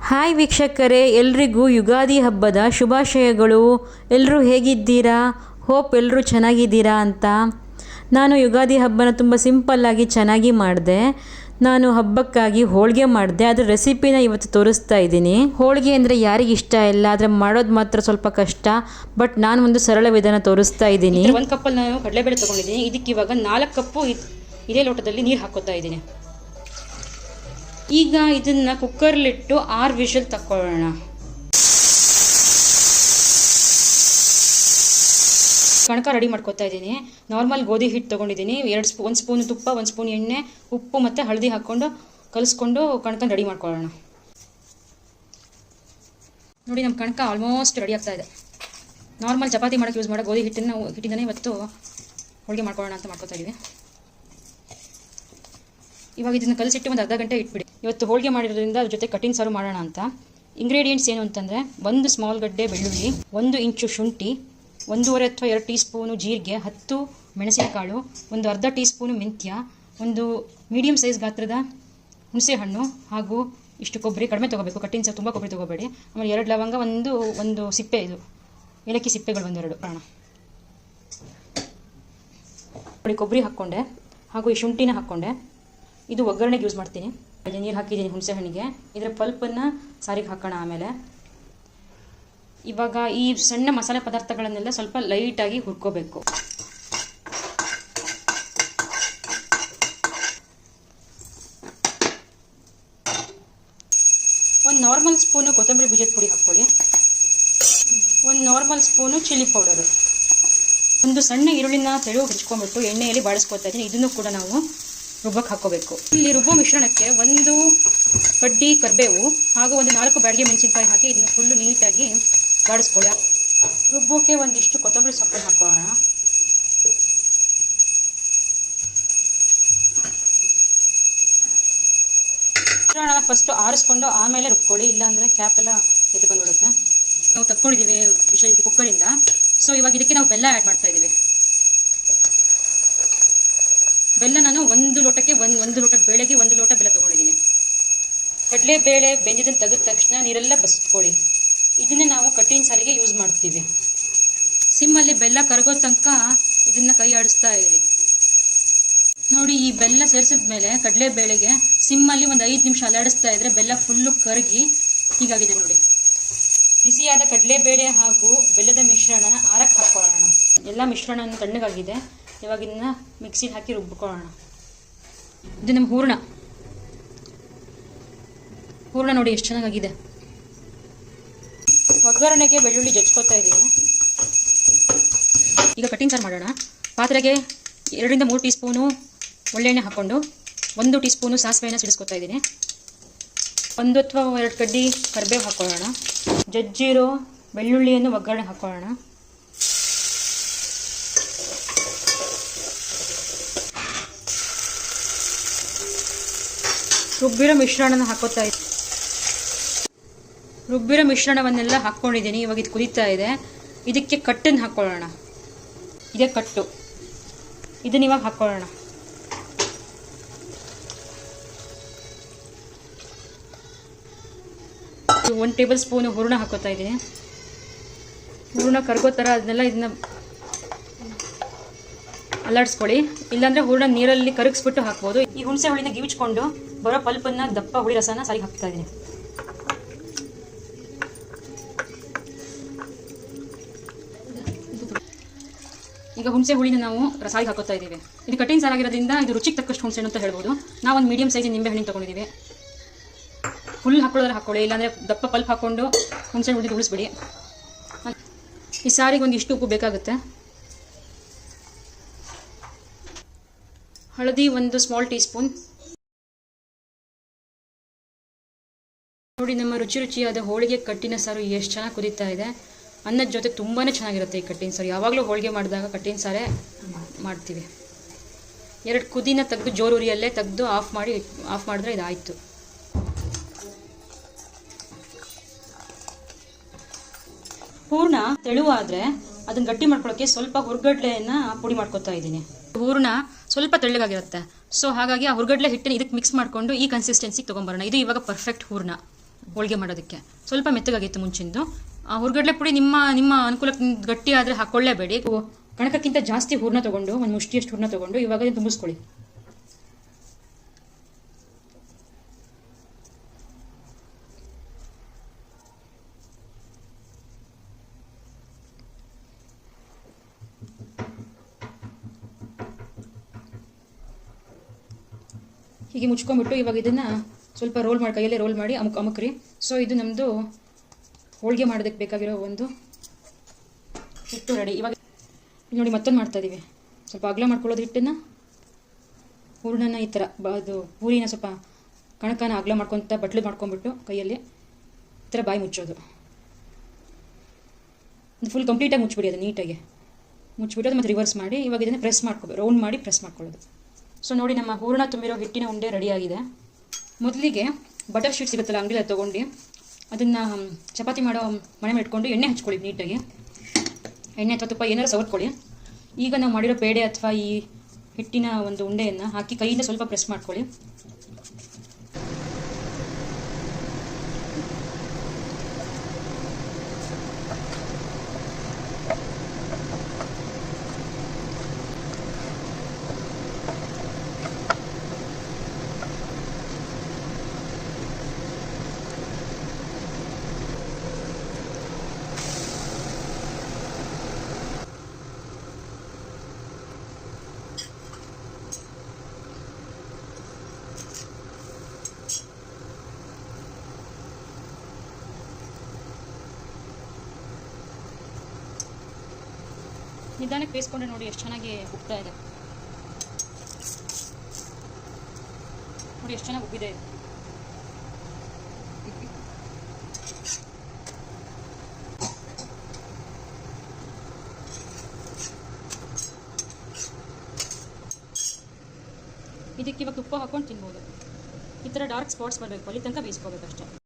Hi ವೀಕ್ಷಕರೇ, ಎಲ್ರಿಗೂ ಯುಗಾದಿ ಹಬ್ಬದ ಶುಭಾಶಯಗಳು. ಎಲ್ಲರೂ ಹೇಗಿದ್ದೀರಾ? ಹೋಪ್ ಎಲ್ಲರೂ ಚೆನ್ನಾಗಿದ್ದೀರಾ ಅಂತ. ನಾನು ಯುಗಾದಿ ಹಬ್ಬನ ತುಂಬ ಸಿಂಪಲ್ಲಾಗಿ ಚೆನ್ನಾಗಿ ಮಾಡಿದೆ. ನಾನು ಹಬ್ಬಕ್ಕಾಗಿ ಹೋಳಿಗೆ ಮಾಡಿದೆ. ಅದರ ರೆಸಿಪಿನ ಇವತ್ತು ತೋರಿಸ್ತಾ ಇದ್ದೀನಿ. ಹೋಳಿಗೆ ಅಂದರೆ ಯಾರಿಗೆ ಇಷ್ಟ ಇಲ್ಲ, ಆದರೆ ಮಾಡೋದು ಮಾತ್ರ ಸ್ವಲ್ಪ ಕಷ್ಟ. ಬಟ್ ನಾನು ಒಂದು ಸರಳ ವಿಧಾನ ತೋರಿಸ್ತಾ ಇದ್ದೀನಿ. 1 ಕಪ್ಪಲ್ಲಿ ನಾನು ಕಡಲೆಬೇಳೆ ತೊಗೊಂಡಿದ್ದೀನಿ. ಇದಕ್ಕೆ ಇವಾಗ 4 ಕಪ್ಪು ಇದೇ ಲೋಟದಲ್ಲಿ ನೀರು ಹಾಕೋತಾ ಇದ್ದೀನಿ. ಈಗ ಇದನ್ನು ಕುಕ್ಕರ್ಲಿಟ್ಟು 6 ವಿಷಲ್ ತಕ್ಕೊಳ್ಳೋಣ. ಕಣಕ ರೆಡಿ ಮಾಡ್ಕೊತಾ ಇದ್ದೀನಿ. ನಾರ್ಮಲ್ ಗೋಧಿ ಹಿಟ್ಟು ತೊಗೊಂಡಿದ್ದೀನಿ. 1 ಸ್ಪೂನ್ ತುಪ್ಪ, 1 ಸ್ಪೂನ್ ಎಣ್ಣೆ, ಉಪ್ಪು ಮತ್ತು ಹಳದಿ ಹಾಕ್ಕೊಂಡು ಕಲಿಸ್ಕೊಂಡು ಕಣಕ ರೆಡಿ ಮಾಡ್ಕೊಳ್ಳೋಣ. ನೋಡಿ, ನಮ್ಮ ಕಣಕ ಆಲ್ಮೋಸ್ಟ್ ರೆಡಿ ಆಗ್ತಾ ಇದೆ. ನಾರ್ಮಲ್ ಚಪಾತಿ ಮಾಡೋಕ್ಕೆ ಯೂಸ್ ಮಾಡೋ ಗೋಧಿ ಹಿಟ್ಟಿಂದನೇ ಇವತ್ತು ಹೋಳಿಗೆ ಮಾಡ್ಕೊಳ್ಳೋಣ ಅಂತ ಮಾಡ್ಕೊತಾ ಇದ್ದೀವಿ. ಇವಾಗ ಇದನ್ನು ಕಲಸಿಟ್ಟು ಒಂದು ಅರ್ಧ ಗಂಟೆ ಇಟ್ಬಿಡಿ. ಇವತ್ತು ಹೋಳಿಗೆ ಮಾಡಿರೋದ್ರಿಂದ ಅದ್ರ ಜೊತೆ ಕಟ್ಟಿಂಗ್ ಸಾರು ಮಾಡೋಣ ಅಂತ. ಇಂಗ್ರೀಡಿಯೆಂಟ್ಸ್ ಏನು ಅಂತಂದರೆ 1 ಸ್ಮಾಲ್ ಗಡ್ಡೆ ಬೆಳ್ಳುಳ್ಳಿ, 1 ಇಂಚು ಶುಂಠಿ, 1.5 ಅಥವಾ 2 ಟೀ ಸ್ಪೂನು ಜೀರಿಗೆ, 10 ಮೆಣಸಿನಕಾಳು, ಒಂದು ಅರ್ಧ ಟೀ ಸ್ಪೂನು ಮೆಂತ್ಯ, ಒಂದು ಮೀಡಿಯಮ್ ಸೈಜ್ ಗಾತ್ರದ ಹುಣಸೆ ಹಣ್ಣು, ಹಾಗೂ ಇಷ್ಟು ಕೊಬ್ಬರಿ. ಕಡಿಮೆ ತೊಗೋಬೇಕು, ಕಟ್ಟಿಂಗ್ ಸಾರು ತುಂಬ ಕೊಬ್ಬರಿ ತೊಗೋಬೇಡಿ. ಆಮೇಲೆ 2 ಲವಂಗ, ಒಂದು ಸಿಪ್ಪೆ, ಇದು ಏಲಕ್ಕಿ ಸಿಪ್ಪೆಗಳು 1-2 ಕಾರಣ. ನೋಡಿ, ಕೊಬ್ಬರಿ ಹಾಕ್ಕೊಂಡೆ, ಹಾಗೂ ಈ ಶುಂಠಿನ ಹಾಕ್ಕೊಂಡೆ. ಇದು ಒಗ್ಗರಣೆಗೆ ಯೂಸ್ ಮಾಡ್ತೀನಿ. ನೀರು ಹಾಕಿದ್ದೀನಿ ಹುಣಸೆ ಹಣ್ಣಿಗೆ. ಇದರ ಪಲ್ಪನ್ನು ಸಾರಿಗೆ ಹಾಕೋಣ. ಆಮೇಲೆ ಇವಾಗ ಈ ಸಣ್ಣ ಮಸಾಲೆ ಪದಾರ್ಥಗಳನ್ನೆಲ್ಲ ಸ್ವಲ್ಪ ಲೈಟಾಗಿ ಹುರ್ಕೋಬೇಕು. ಒಂದು ನಾರ್ಮಲ್ ಸ್ಪೂನು ಕೊತ್ತಂಬರಿ ಬೀಜದ ಪುಡಿ ಹಾಕ್ಕೊಳ್ಳಿ. 1 ನಾರ್ಮಲ್ ಸ್ಪೂನು ಚಿಲ್ಲಿ ಪೌಡರು. ಒಂದು ಸಣ್ಣ ಈರುಳ್ಳಿನ ತೆಳು ಹಚ್ಕೊಂಡ್ಬಿಟ್ಟು ಎಣ್ಣೆಯಲ್ಲಿ ಬಾಡಿಸ್ಕೊತಾ ಇದ್ದೀನಿ. ಇದನ್ನು ಕೂಡ ನಾವು ರುಬ್ಬಕ್ಕೆ ಹಾಕೋಬೇಕು. ಇಲ್ಲಿ ರುಬ್ಬೋ ಮಿಶ್ರಣಕ್ಕೆ 1 ಕಡ್ಡಿ ಕರಿಬೇವು ಹಾಗೂ 4 ಬ್ಯಾಡಗಿ ಮೆಣಸಿನಕಾಯಿ ಹಾಕಿ ಇದನ್ನು ಫುಲ್ಲು ನೀಟಾಗಿ ಬಾಡಿಸ್ಕೊಳ್ಳಿ. ರುಬ್ಬೋಕ್ಕೆ ಒಂದಿಷ್ಟು ಕೊತ್ತಂಬರಿ ಸೊಪ್ಪು ಹಾಕೋಣ. ಮಿಶ್ರಣನ ಫಸ್ಟು ಆರಿಸ್ಕೊಂಡು ಆಮೇಲೆ ರುಬ್ಕೊಳ್ಳಿ, ಇಲ್ಲಾಂದರೆ ಕ್ಯಾಪ್ ಎಲ್ಲ ಎದ್ದು ಬಂದ್ಬಿಡುತ್ತೆ. ನಾವು ತಕ್ಕೊಂಡಿದ್ದೀವಿ ಇದು ಕುಕ್ಕರಿಂದ. ಸೊ ಇವಾಗ ಇದಕ್ಕೆ ನಾವು ಬೆಲ್ಲ ಆ್ಯಡ್ ಮಾಡ್ತಾ ಇದ್ದೀವಿ. ಬೆಲ್ಲ ನಾನು 1 ಲೋಟಕ್ಕೆ 1 ಲೋಟ ಬೇಳೆಗೆ 1 ಲೋಟ ಬೆಲ್ಲ ತೊಗೊಂಡಿದ್ದೀನಿ. ಕಡಲೆ ಬೇಳೆ ಬೆಂದಿದ್ದನ್ನು ತೆಗೆದ ತಕ್ಷಣ ನೀರೆಲ್ಲ ಬಸ್ಕೊಳ್ಳಿ. ಇದನ್ನೇ ನಾವು ಕಟ್ಟಿನ ಸಾರಿಗೆ ಯೂಸ್ ಮಾಡ್ತೀವಿ. ಸಿಮ್ಮಲ್ಲಿ ಬೆಲ್ಲ ಕರಗೋ ತನಕ ಇದನ್ನು ಕೈ ಆಡಿಸ್ತಾ ಇರಿ. ನೋಡಿ, ಈ ಬೆಲ್ಲ ಸೇರಿಸಿದ ಮೇಲೆ ಕಡಲೆ ಬೇಳೆಗೆ ಸಿಮ್ಮಲ್ಲಿ ಒಂದು 5 ನಿಮಿಷ ಅಲ್ಲಾಡಿಸ್ತಾ ಇದ್ರೆ ಬೆಲ್ಲ ಫುಲ್ಲು ಕರಗಿ ಹೀಗಾಗಿದೆ ನೋಡಿ. ಬಿಸಿಯಾದ ಕಡಲೆಬೇಳೆ ಹಾಗೂ ಬೆಲ್ಲದ ಮಿಶ್ರಣನ ಆರಕ್ಕೆ ಹಾಕ್ಕೊಳ್ಳೋಣ. ಎಲ್ಲ ಮಿಶ್ರಣ ತಣ್ಣಗಾಗಿದೆ. ಇವಾಗ ಇದನ್ನ ಮಿಕ್ಸಿಗೆ ಹಾಕಿ ರುಬ್ಕೊಳ್ಳೋಣ. ಇದು ನಮ್ಮ ಹೂರಣ ನೋಡಿ ಎಷ್ಟು ಚೆನ್ನಾಗಿದೆ. ಒಗ್ಗರಣೆಗೆ ಬೆಳ್ಳುಳ್ಳಿ ಜಜ್ಕೋತಾ ಇದ್ದೀನಿ. ಈಗ ಕಟ್ಟಿಂಗ್ ಸಾರು ಮಾಡೋಣ. ಪಾತ್ರೆಗೆ 2ರಿಂದ 3 ಟೀ ಸ್ಪೂನು ಒಳ್ಳೆಣ್ಣೆ ಹಾಕ್ಕೊಂಡು 1 ಟೀ ಸ್ಪೂನು ಸಾಸಿವೆನ ಸಿಡಿಸ್ಕೊತಾ ಇದ್ದೀನಿ. 1 ಅಥವಾ 2 ಕಡ್ಡಿ ಕರಿಬೇವು ಹಾಕ್ಕೊಳ್ಳೋಣ. ಜಜ್ಜಿರೋ ಬೆಳ್ಳುಳ್ಳಿಯನ್ನು ಒಗ್ಗರಣೆ ಹಾಕ್ಕೊಳ್ಳೋಣ. ರುಬ್ಬಿರೋ ಮಿಶ್ರಣನ ಹಾಕೋತಾ ಇದ್ದೀನಿ. ರುಬ್ಬಿರೋ ಮಿಶ್ರಣವನ್ನೆಲ್ಲ ಹಾಕ್ಕೊಂಡಿದ್ದೀನಿ. ಇವಾಗ ಇದು ಕುದೀತಾ ಇದೆ. ಇದಕ್ಕೆ ಕಟ್ಟನ್ನು ಹಾಕ್ಕೊಳ್ಳೋಣ. ಇದೇ ಕಟ್ಟು, ಇದನ್ನ ಇವಾಗ ಹಾಕ್ಕೊಳ್ಳೋಣ. ಒಂದು ಟೇಬಲ್ ಸ್ಪೂನು ಹೂರಣ ಹಾಕೋತಾ ಇದ್ದೀನಿ. ಹೂರಣ ಕರ್ಗೋ ಥರ ಇದನ್ನ ಅಲ್ಲಾಡಿಸ್ಕೊಳ್ಳಿ. ಇಲ್ಲಾಂದರೆ ಹೂರಣ ನೀರಲ್ಲಿ ಕರಗಿಸ್ಬಿಟ್ಟು ಹಾಕ್ಬೋದು. ಈ ಹುಣಸೆ ಹುಳಿನ ಗಿವಿಚ್ಕೊಂಡು ಬರೋ ಪಲ್ಪನ್ನು ದಪ್ಪ ಹುಳಿ ರಸನ ಸಾರಿಗೆ ಹಾಕ್ತಾ ಇದ್ದೀನಿ. ಈಗ ಹುಣಸೆ ಹುಳಿನ ನಾವು ಸಾರಿಗೆ ಹಾಕೋತಾ ಇದ್ದೀವಿ. ಇದು ಕಟ್ಟಿನ ಸಾರಾಗಿರೋದ್ರಿಂದ ಇದು ರುಚಿಗೆ ತಕ್ಕಷ್ಟು ಹುಣಸೆ ಅಂತ ಹೇಳ್ಬೋದು. ನಾವು ಒಂದು ಮೀಡಿಯಂ ಸೈಜ್ ನಿಂಬೆ ಹಣ್ಣಿನ ತೊಗೊಂಡಿದ್ದೀವಿ. ಫುಲ್ ಹಾಕೊಳ್ಳೋದ್ರೆ ಹಾಕ್ಕೊಳ್ಳಿ, ಇಲ್ಲಾಂದರೆ ದಪ್ಪ ಪಲ್ಪ್ ಹಾಕ್ಕೊಂಡು ಹುಣಸೆ ಹುಳಿ ಉಳಿಸ್ಬಿಡಿ. ಈ ಸಾರಿಗೆ ಒಂದು ಇಷ್ಟು ಉಪ್ಪು ಬೇಕಾಗುತ್ತೆ. ಹಳದಿ 1 ಸ್ಮಾಲ್ ಟೀ ಸ್ಪೂನ್. ನೋಡಿ, ನಮ್ಮ ರುಚಿಯಾದ ಹೋಳಿಗೆ ಕಟ್ಟಿನ ಸಾರು ಎಷ್ಟು ಚೆನ್ನಾಗಿ ಕುದೀತಾ ಇದೆ. ಅನ್ನದ ಜೊತೆ ತುಂಬಾ ಚೆನ್ನಾಗಿರುತ್ತೆ ಈ ಕಟ್ಟಿನ ಸಾರು. ಯಾವಾಗಲೂ ಹೋಳಿಗೆ ಮಾಡಿದಾಗ ಕಟ್ಟಿನ ಸಾರೇ ಮಾಡ್ತೀವಿ. 2 ಕುದಿನ ತೆಗೆದು ಜೋರು ಉರಿಯಲ್ಲೇ ತೆಗೆದು ಆಫ್ ಮಾಡಿದ್ರೆ ಇದಾಯಿತು. ಹೂರ್ಣ ತೆಳುವಾದರೆ ಅದನ್ನು ಗಟ್ಟಿ ಮಾಡ್ಕೊಳ್ಳೋಕ್ಕೆ ಸ್ವಲ್ಪ ಹುರ್ಗಡ್ಲೆಯನ್ನು ಪುಡಿ ಮಾಡ್ಕೊತಾ ಇದ್ದೀನಿ. ಹೂರ್ಣ ಸ್ವಲ್ಪ ತೆಳ್ಳಗಾಗಿರುತ್ತೆ. ಸೊ ಹಾಗಾಗಿ ಆ ಹುರ್ಗಡ್ಲೆ ಹಿಟ್ಟನ್ನು ಇದಕ್ಕೆ ಮಿಕ್ಸ್ ಮಾಡಿಕೊಂಡು ಈ ಕನ್ಸಿಸ್ಟೆನ್ಸಿಗೆ ತೊಗೊಂಬರೋಣ. ಇದು ಇವಾಗ ಪರ್ಫೆಕ್ಟ್ ಹೂರ್ಣ. ಹೋಳಿಗೆ ಮಾಡೋದಕ್ಕೆ. ಸ್ವಲ್ಪ ಮೆತ್ತಗಾಗಿತ್ತು ಮುಂಚಿಂದು. ಹುರ್ಗಡ್ಲೆ ಪುಡಿ ನಿಮ್ಮ ಅನುಕೂಲಕ್ಕೆ ಗಟ್ಟಿ ಆದರೆ ಹಾಕ್ಕೊಳ್ಳೇಬೇಡಿ. ಕಣಕಕ್ಕಿಂತ ಜಾಸ್ತಿ ಹೂರ್ಣ ತೊಗೊಂಡು ಒಂದು ಮುಷ್ಟಿಯಷ್ಟು ಹೂರ್ಣ ತೊಗೊಂಡು ಇವಾಗ ತುಂಬಿಸ್ಕೊಳ್ಳಿ. ಹೀಗೆ ಮುಚ್ಕೊಂಡ್ಬಿಟ್ಟು ಇವಾಗ ಇದನ್ನು ಸ್ವಲ್ಪ ಕೈಯಲ್ಲೇ ರೋಲ್ ಮಾಡಿ ಅಮುಕ್ರಿ. ಸೊ ಇದು ನಮ್ಮದು ಹೋಳಿಗೆ ಮಾಡೋದಕ್ಕೆ ಬೇಕಾಗಿರೋ ಒಂದು ಹಿಟ್ಟು ರೆಡಿ. ಇವಾಗ ನೋಡಿ ಮತ್ತೊಂದು ಮಾಡ್ತಾಯಿದ್ದೀವಿ. ಸ್ವಲ್ಪ ಅಗಲ ಮಾಡ್ಕೊಳ್ಳೋದು ಹಿಟ್ಟನ್ನು, ಹೂರ್ಣನ ಈ ಥರ ಅದು ಪೂರಿನ ಸ್ವಲ್ಪ ಕಣಕನ ಅಗಲ ಮಾಡ್ಕೊತ ಬಟ್ಲು ಮಾಡ್ಕೊಂಡ್ಬಿಟ್ಟು ಕೈಯಲ್ಲಿ ಈ ಥರ ಬಾಯಿ ಮುಚ್ಚೋದು. ಫುಲ್ ಕಂಪ್ಲೀಟಾಗಿ ಮುಚ್ಚಿಬಿಡಿ, ಅದು ನೀಟಾಗಿ ಮುಚ್ಚಿಬಿಟ್ಟು ಅದು ಮತ್ತು ರಿವರ್ಸ್ ಮಾಡಿ ಇವಾಗ ಇದನ್ನು ಪ್ರೆಸ್ ಮಾಡ್ಕೋಬೇಕು, ರೌಂಡ್ ಮಾಡಿ ಪ್ರೆಸ್ ಮಾಡ್ಕೊಳ್ಳೋದು. ಸೊ ನೋಡಿ ನಮ್ಮ ಹೂರಣ ತುಂಬಿರೋ ಹಿಟ್ಟಿನ ಉಂಡೆ ರೆಡಿಯಾಗಿದೆ. ಮೊದಲಿಗೆ ಬಟರ್ ಶೀಟ್ ಸಿಗುತ್ತಲ್ಲ ಅಂಗಡಿಯಲ್ಲಿ ತೊಗೊಂಡು ಅದನ್ನು ಚಪಾತಿ ಮಾಡೋ ಮನೆ ಮೇಲೆ ಇಟ್ಕೊಂಡು ಎಣ್ಣೆ ಹಚ್ಕೊಳ್ಳಿ ನೀಟಾಗಿ. ಎಣ್ಣೆ ಅಥವಾ ತುಪ್ಪ ಏನಾದ್ರು ಸವರ್ಕೊಳ್ಳಿ. ಈಗ ನಾವು ಮಾಡಿರೋ ಪೇಡೆ ಅಥವಾ ಈ ಹಿಟ್ಟಿನ ಒಂದು ಉಂಡೆಯನ್ನು ಹಾಕಿ ಕೈಯಿಂದ ಸ್ವಲ್ಪ ಪ್ರೆಸ್ ಮಾಡ್ಕೊಳ್ಳಿ. ನಿಧಾನಕ್ಕೆ ಬೇಯಿಸ್ಕೊಂಡ್ರೆ ನೋಡಿ ಎಷ್ಟು ಚೆನ್ನಾಗಿ ಉಬ್ತಾ ಇದೆ. ನೋಡಿ ಎಷ್ಟು ಚೆನ್ನಾಗಿ ಉಬ್ಬಿದೆ. ಇದಕ್ಕೆ ಇವಾಗ ತುಪ್ಪ ಹಾಕೊಂಡು ತಿನ್ಬೋದು. ಈ ಥರ ಡಾರ್ಕ್ ಸ್ಪಾಟ್ಸ್ ಬರಬೇಕು, ಅಲ್ಲಿ ತನಕ ಬೇಯಿಸ್ಕೋಬೇಕಷ್ಟೇ.